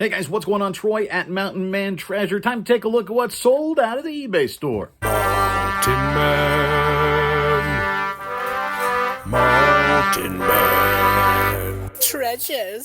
Hey guys, what's going on? Troy at Mountain Man Treasure. Time to take a look at what's sold out of the eBay store. Mountain Man Treasures.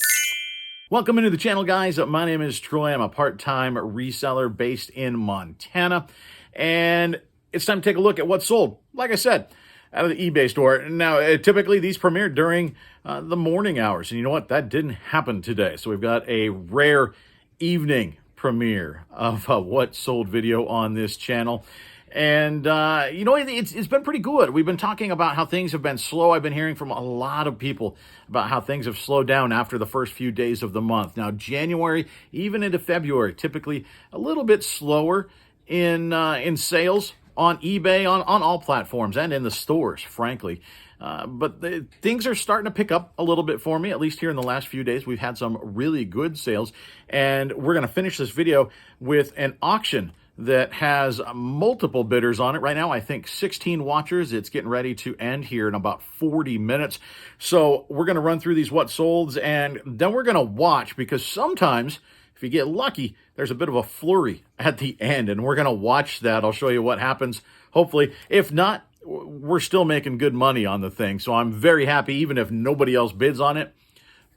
Welcome into the channel, guys. My name is Troy. I'm a part-time reseller based in Montana. And it's time to take a look at what's sold, like I said, out of the eBay store. Now, typically these premiere during the morning hours. And you know what? That didn't happen today. So we've got a rare evening premiere of what's sold video on this channel. And, you know, it's been pretty good. We've been talking about how things have been slow. I've been hearing from a lot of people about how things have slowed down after the first few days of the month. Now, January, even into February, typically a little bit slower in sales on eBay, on all platforms, and in the stores, frankly. But things are starting to pick up a little bit for me, at least here in the last few days. We've had some really good sales, and we're going to finish this video with an auction that has multiple bidders on it. Right now, I think 16 watchers. It's getting ready to end here in about 40 minutes. So we're going to run through these what solds, and then we're going to watch, because sometimes, if you get lucky, there's a bit of a flurry at the end, and we're going to watch that. I'll show you what happens, hopefully. If not, we're still making good money on the thing. So I'm very happy, even if nobody else bids on it,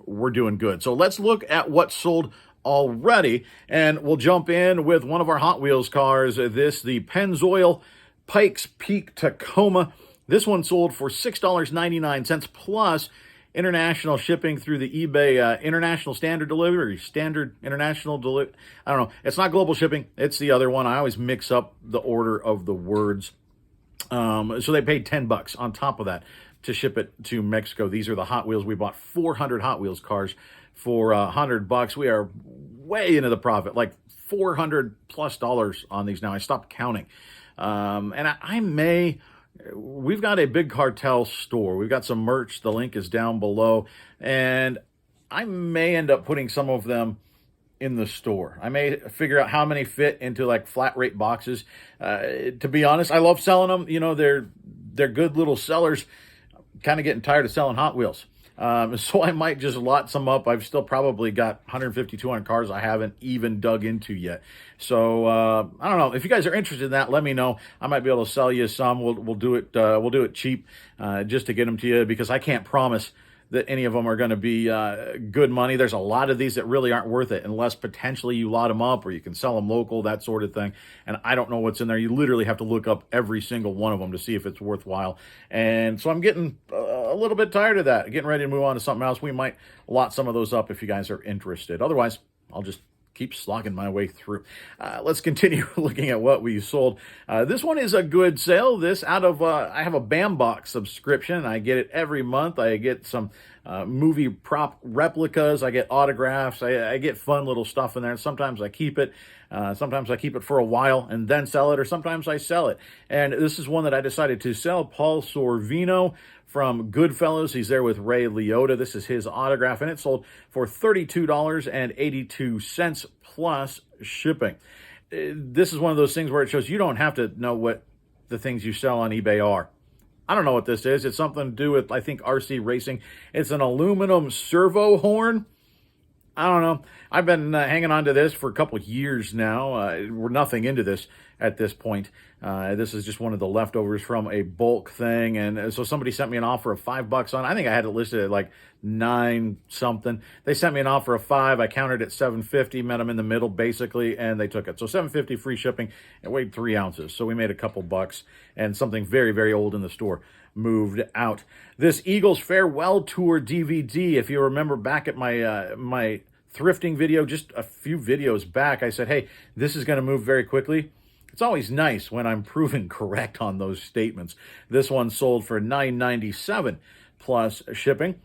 we're doing good. So let's look at what sold already, and we'll jump in with one of our Hot Wheels cars. The Pennzoil Pikes Peak Tacoma. This one sold for $6.99 plus international shipping through the eBay international standard delivery, standard international delivery. I don't know. It's not global shipping. It's the other one. I always mix up the order of the words. So they paid $10 on top of that to ship it to Mexico. These are the Hot Wheels. We bought 400 Hot Wheels cars for $100. We are way into the profit, like $400+ on these now. I stopped counting. And we've got a big cartel store. We've got some merch. The link is down below. And I may end up putting some of them in the store. I may figure out how many fit into like flat rate boxes. To be honest, I love selling them. You know, they're good little sellers. Kind of getting tired of selling Hot Wheels. So I might just lot some up. I've still probably got 150, 200 cars I haven't even dug into yet. So I don't know. If you guys are interested in that, let me know. I might be able to sell you some. We'll do it cheap just to get them to you, because I can't promise that any of them are going to be good money. There's a lot of these that really aren't worth it unless potentially you lot them up or you can sell them local, that sort of thing. And I don't know what's in there. You literally have to look up every single one of them to see if it's worthwhile. And so I'm getting a little bit tired of that. Getting ready to move on to something else. We might lot some of those up if you guys are interested. Otherwise, I'll just keep slogging my way through. Let's continue looking at what we sold. This one is a good sale. This out of, I have a Bambox subscription. I get it every month. I get some movie prop replicas. I get autographs. I get fun little stuff in there. Sometimes I keep it. Sometimes I keep it for a while and then sell it, or sometimes I sell it. And this is one that I decided to sell. Paul Sorvino from Goodfellas. He's there with Ray Liotta. This is his autograph, and it sold for $32.82 plus shipping. This is one of those things where it shows you don't have to know what the things you sell on eBay are. I don't know what this is. It's something to do with, I think, RC racing. It's an aluminum servo horn. I don't know. I've been hanging on to this for a couple of years now. We're nothing into this at this point. This is just one of the leftovers from a bulk thing. And so somebody sent me an offer of $5 on it. I think I had it listed at like 9 something. They sent me an offer of $5. I countered at $7.50, met them in the middle basically, and they took it. So $7.50 free shipping. It weighed 3 ounces. So we made a couple bucks, and something very, very old in the store moved out. This Eagles Farewell Tour DVD, if you remember back at my thrifting video, just a few videos back, I said, hey, this is going to move very quickly. It's always nice when I'm proven correct on those statements. This one sold for $9.97 plus shipping.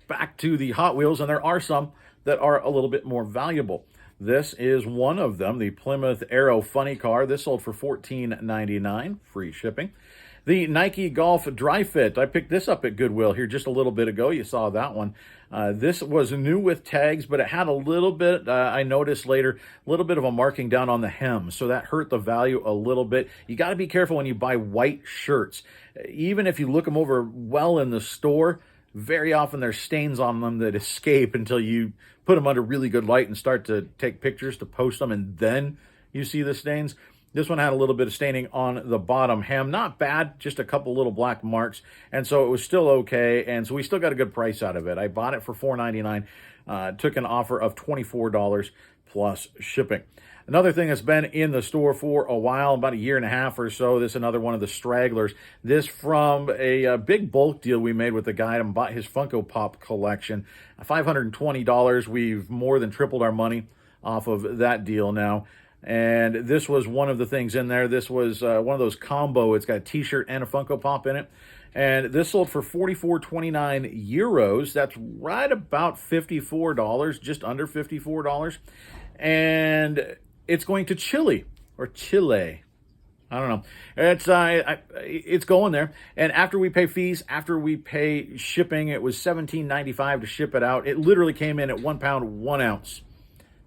Back to the Hot Wheels, and there are some that are a little bit more valuable. This is one of them, the Plymouth Arrow Funny Car. This sold for $14.99, free shipping. The Nike Golf Dry Fit. I picked this up at Goodwill here just a little bit ago. You saw that one. This was new with tags, but it had a little bit, I noticed later, a little bit of a marking down on the hem. So that hurt the value a little bit. You got to be careful when you buy white shirts. Even if you look them over well in the store, very often there's stains on them that escape until you put them under really good light and start to take pictures to post them, and then you see the stains. This one had a little bit of staining on the bottom hem. Not bad, just a couple little black marks. And so it was still okay. And so we still got a good price out of it. I bought it for $4.99, took an offer of $24 plus shipping. Another thing that's been in the store for a while, about a year and a half or so, this is another one of the stragglers. This from a big bulk deal we made with the guy and bought his Funko Pop collection. $520. We've more than tripled our money off of that deal now. And this was one of the things in there. This was one of those combo. It's got a t-shirt and a Funko Pop in it. And this sold for 44.29 euros. That's right about $54, just under $54. And it's going to Chile, or Chile. I don't know. It's going there. And after we pay fees, after we pay shipping, it was $17.95 to ship it out. It literally came in at 1 pound, 1 ounce.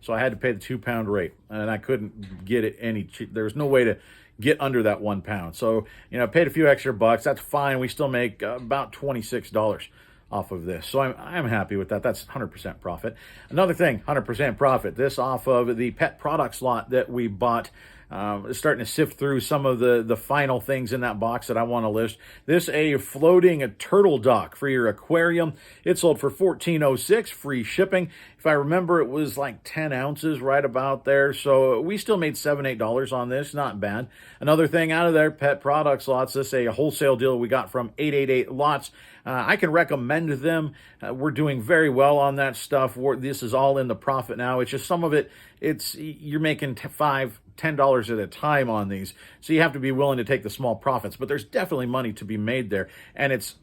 So I had to pay the 2 pound rate, and I couldn't get it any cheap. There was no way to get under that 1 pound. So, I paid a few extra bucks. That's fine. We still make about $26 off of this. So I'm happy with that. That's 100% profit. Another thing, 100% profit. This off of the pet products lot that we bought. Starting to sift through some of the final things in that box that I want to list. This a floating turtle dock for your aquarium. It sold for $14.06, free shipping. If I remember, it was like 10 ounces, right about there. So we still made $7, $8 on this. Not bad. Another thing out of there, pet products lots. This a wholesale deal we got from 888 Lots. I can recommend them. We're doing very well on that stuff. This is all in the profit now. It's just some of it, you're making $5, $10 at a time on these. So you have to be willing to take the small profits. But there's definitely money to be made there. And it's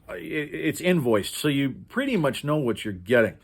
invoiced, so you pretty much know what you're getting.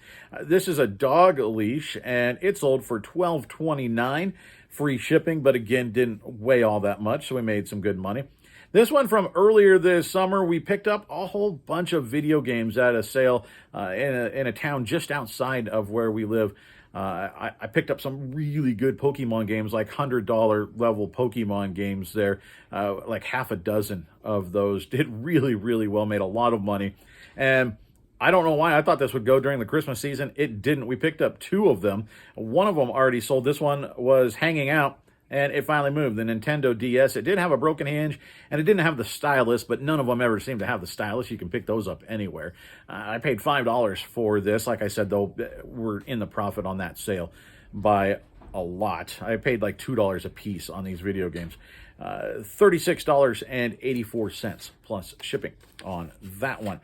This is a dog leash, and it sold for $12.29, free shipping, but again, didn't weigh all that much, so we made some good money. This one from earlier this summer, we picked up a whole bunch of video games at a sale in a town just outside of where we live. I picked up some really good Pokemon games, like $100 level Pokemon games there. Like half a dozen of those. Did really, really well, made a lot of money. And I don't know why. I thought this would go during the Christmas season. It didn't. We picked up 2 of them. One of them already sold. This one was hanging out, and it finally moved. The Nintendo DS. It did have a broken hinge, and it didn't have the stylus, but none of them ever seem to have the stylus. You can pick those up anywhere. I paid $5 for this. Like I said, though, we're in the profit on that sale by a lot. I paid like $2 a piece on these video games. $36.84 plus shipping on that one.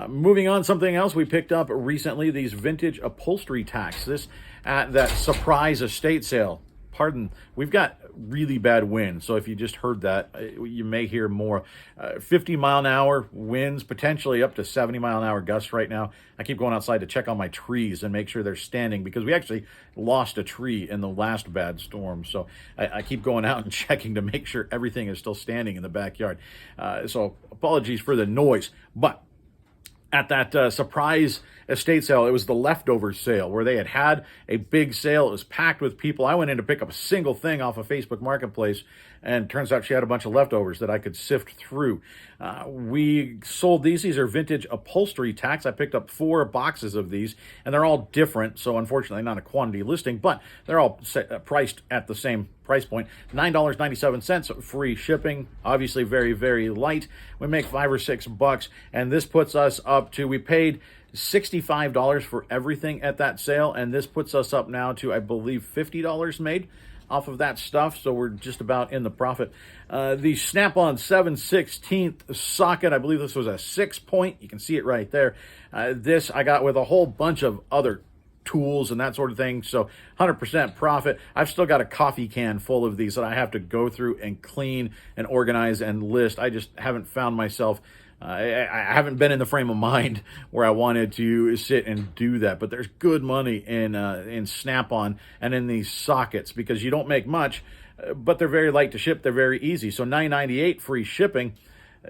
Moving on, something else we picked up recently, these vintage upholstery tacks. This at that surprise estate sale. Pardon, we've got really bad wind, so if you just heard that, you may hear more. 50-mile-an-hour winds, potentially up to 70-mile-an-hour gusts right now. I keep going outside to check on my trees and make sure they're standing, because we actually lost a tree in the last bad storm. So I keep going out and checking to make sure everything is still standing in the backyard. So apologies for the noise, but at that surprise estate sale, it was the leftover sale where they had a big sale. It was packed with people. I went in to pick up a single thing off of Facebook Marketplace, and turns out she had a bunch of leftovers that I could sift through. We sold these. These are vintage upholstery tacks. I picked up 4 boxes of these, and they're all different, so unfortunately not a quantity listing, but they're all priced at the same price point. $9.97 free shipping. Obviously very, very light. We make $5 or $6, and this puts us up to, we paid $65 for everything at that sale, and this puts us up now to, I believe, $50 made off of that stuff, so we're just about in the profit. The Snap-on 7/16 socket, I believe this was a 6-point. You can see it right there. This I got with a whole bunch of other tools and that sort of thing, so 100% profit. I've still got a coffee can full of these that I have to go through and clean and organize and list. I just haven't found myself, I haven't been in the frame of mind where I wanted to sit and do that, but there's good money in Snap-on and in these sockets, because you don't make much, but they're very light to ship. They're very easy. So $9.98 free shipping.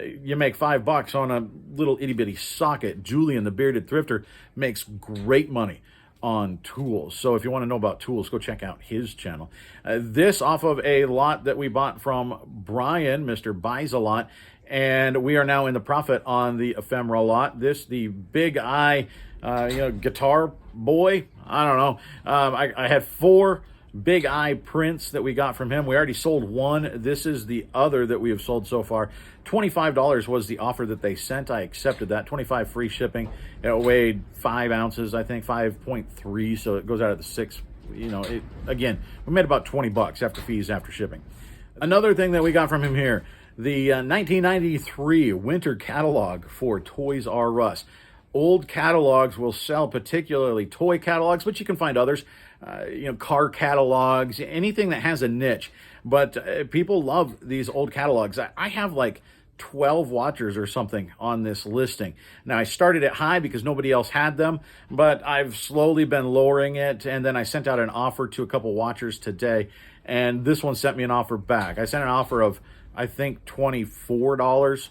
You make $5 on a little itty bitty socket. Julian, the bearded thrifter, makes great money on tools. So if you want to know about tools, go check out his channel. This off of a lot that we bought from Brian, Mr. Buys a Lot, and we are now in the profit on the Ephemera lot. This, the Big Eye, guitar boy. I don't know. I had 4 Big Eye prints that we got from him. We already sold one. This is the other that we have sold so far. $25 was the offer that they sent. I accepted that. $25 free shipping. It weighed 5 ounces, I think, 5.3. So it goes out at the 6. Again, we made about $20 after fees, after shipping. Another thing that we got from him here, the 1993 winter catalog for Toys R Us. Old catalogs will sell, particularly toy catalogs, but you can find others, car catalogs, anything that has a niche. But people love these old catalogs. I have like 12 watchers or something on this listing. Now, I started it high because nobody else had them, but I've slowly been lowering it, and then I sent out an offer to a couple watchers today, and this one sent me an offer back. I sent an offer of, I think, $24,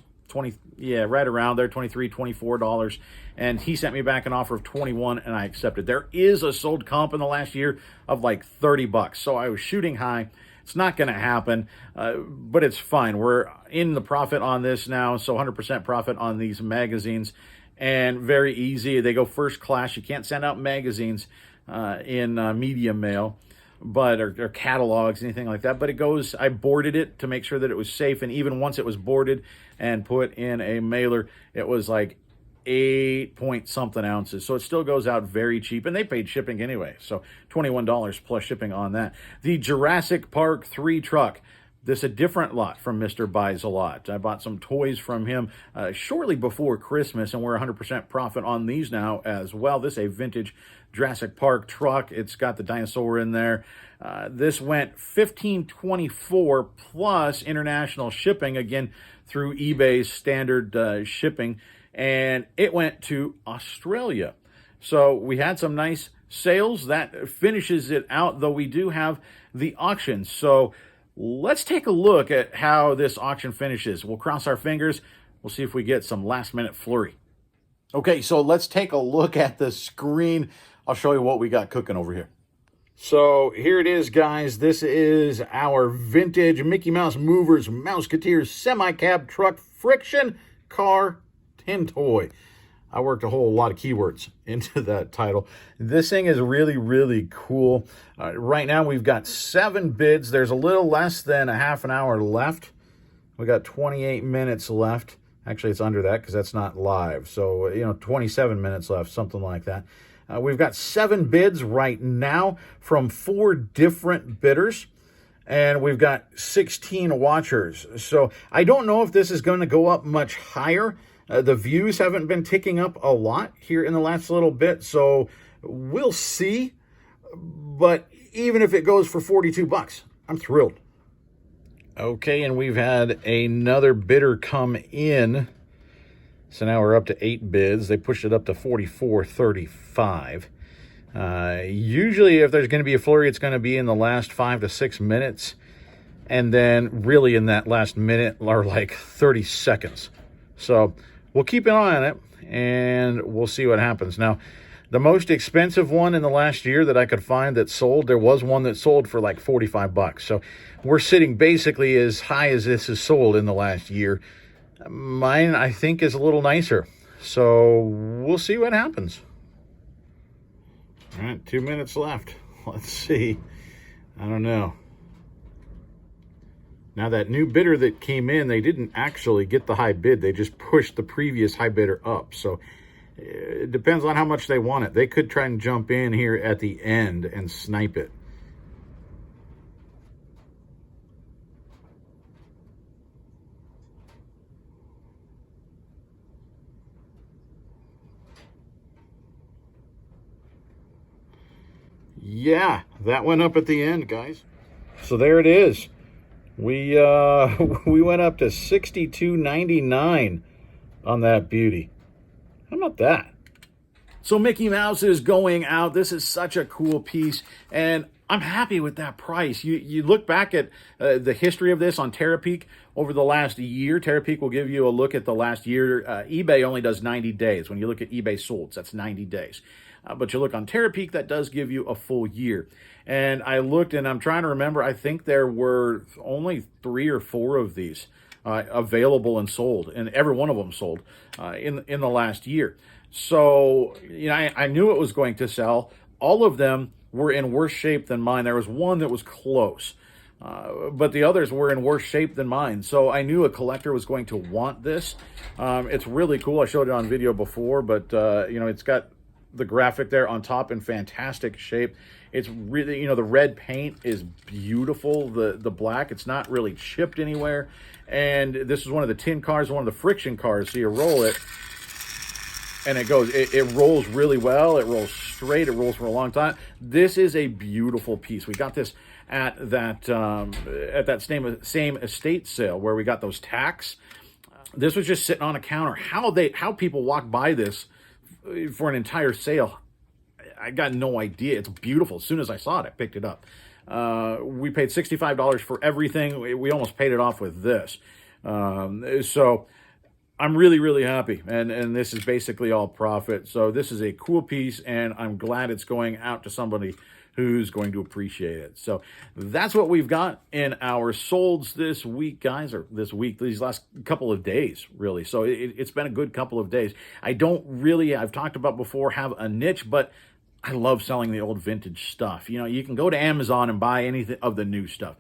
right around there, $23, $24, and he sent me back an offer of $21, and I accepted. There is a sold comp in the last year of like $30, so I was shooting high. It's not going to happen, but it's fine. We're in the profit on this now, so 100% profit on these magazines, and very easy. They go first class. You can't send out magazines in medium mail, but or catalogs, anything like that. But it goes, I boarded it to make sure that it was safe, and even once it was boarded and put in a mailer, it was like 8 point something ounces. So it still goes out very cheap, and they paid shipping anyway. So $21 plus shipping on that. The Jurassic Park 3 truck. This a different lot from Mr. Buys a Lot. I bought some toys from him shortly before Christmas, and we're 100% profit on these now as well. This a vintage Jurassic Park truck. It's got the dinosaur in there. This went $15.24 plus international shipping, again, through eBay's standard shipping, and it went to Australia. So we had some nice sales. That finishes it out, though we do have the auction. So let's take a look at how this auction finishes. We'll cross our fingers. We'll see if we get some last-minute flurry. Okay, so let's take a look at the screen. I'll show you what we got cooking over here. So here it is, guys. This is our vintage Mickey Mouse Movers Mouseketeers semi-cab truck friction car tin toy. I worked a whole lot of keywords into that title. This thing is really, really cool. Right now we've got 7 bids. There's a little less than a half an hour left. We got 28 minutes left. Actually, it's under that because that's not live. So, 27 minutes left, something like that. We've got 7 bids right now from 4 different bidders. And we've got 16 watchers. So I don't know if this is going to go up much higher. The views haven't been ticking up a lot here in the last little bit, so we'll see. But even if it goes for $42, I'm thrilled. Okay, and we've had another bidder come in. So now we're up to 8 bids. They pushed it up to $44.35. Usually if there's going to be a flurry, it's going to be in the last 5 to 6 minutes. And then really in that last minute or like 30 seconds. So we'll keep an eye on it, and we'll see what happens. Now, the most expensive one in the last year that I could find that sold, there was one that sold for like $45. So we're sitting basically as high as this is sold in the last year. Mine, I think, is a little nicer. So we'll see what happens. All right, 2 minutes left. Let's see. I don't know. Now, that new bidder that came in, they didn't actually get the high bid. They just pushed the previous high bidder up. So it depends on how much they want it. They could try and jump in here at the end and snipe it. Yeah, that went up at the end, guys. So there it is. We went up to $62.99 on that beauty. How about that? So Mickey Mouse is going out. This is such a cool piece, and I'm happy with that price. You look back at the history of this on Terapeak over the last year. Terapeak will give you a look at the last year. eBay only does 90 days. When you look at eBay solds, that's 90 days. But you look on Terapeak, that does give you a full year. And I looked, and I'm trying to remember, I think there were only 3 or 4 of these available and sold, and every one of them sold in the last year. So, you know, I knew it was going to sell. All of them were in worse shape than mine. There was one that was close, but the others were in worse shape than mine. So I knew a collector was going to want this. It's really cool. I showed it on video before, but, you know, it's got the graphic there on top in fantastic shape. It's really, you know, the red paint is beautiful. The black, it's not really chipped anywhere. And this is one of the tin cars, one of the friction cars. So you roll it, and it goes, it rolls really well. It rolls straight. It rolls for a long time. This is a beautiful piece. We got this at that same estate sale where we got those tacks. This was just sitting on a counter. How people walk by this for an entire sale, I got no idea. It's beautiful. As soon as I saw it, I picked it up. We paid $65 for everything. We almost paid it off with this. So I'm really, really happy. And this is basically all profit. So this is a cool piece, and I'm glad it's going out to somebody who's going to appreciate it. So that's what we've got in our solds this week, guys, or these last couple of days, really. So it's been a good couple of days. I don't really, I've talked about before, have a niche, but I love selling the old vintage stuff. You know, you can go to Amazon and buy anything of the new stuff.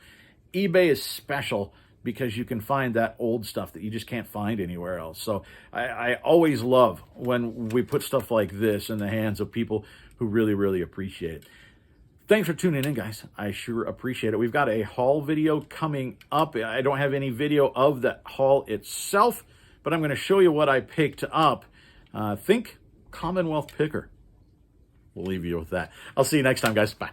eBay is special because you can find that old stuff that you just can't find anywhere else. So I always love when we put stuff like this in the hands of people who really, really appreciate it. Thanks for tuning in, guys. I sure appreciate it. We've got a haul video coming up. I don't have any video of the haul itself, but I'm going to show you what I picked up. Think Commonwealth Picker. We'll leave you with that. I'll see you next time, guys. Bye.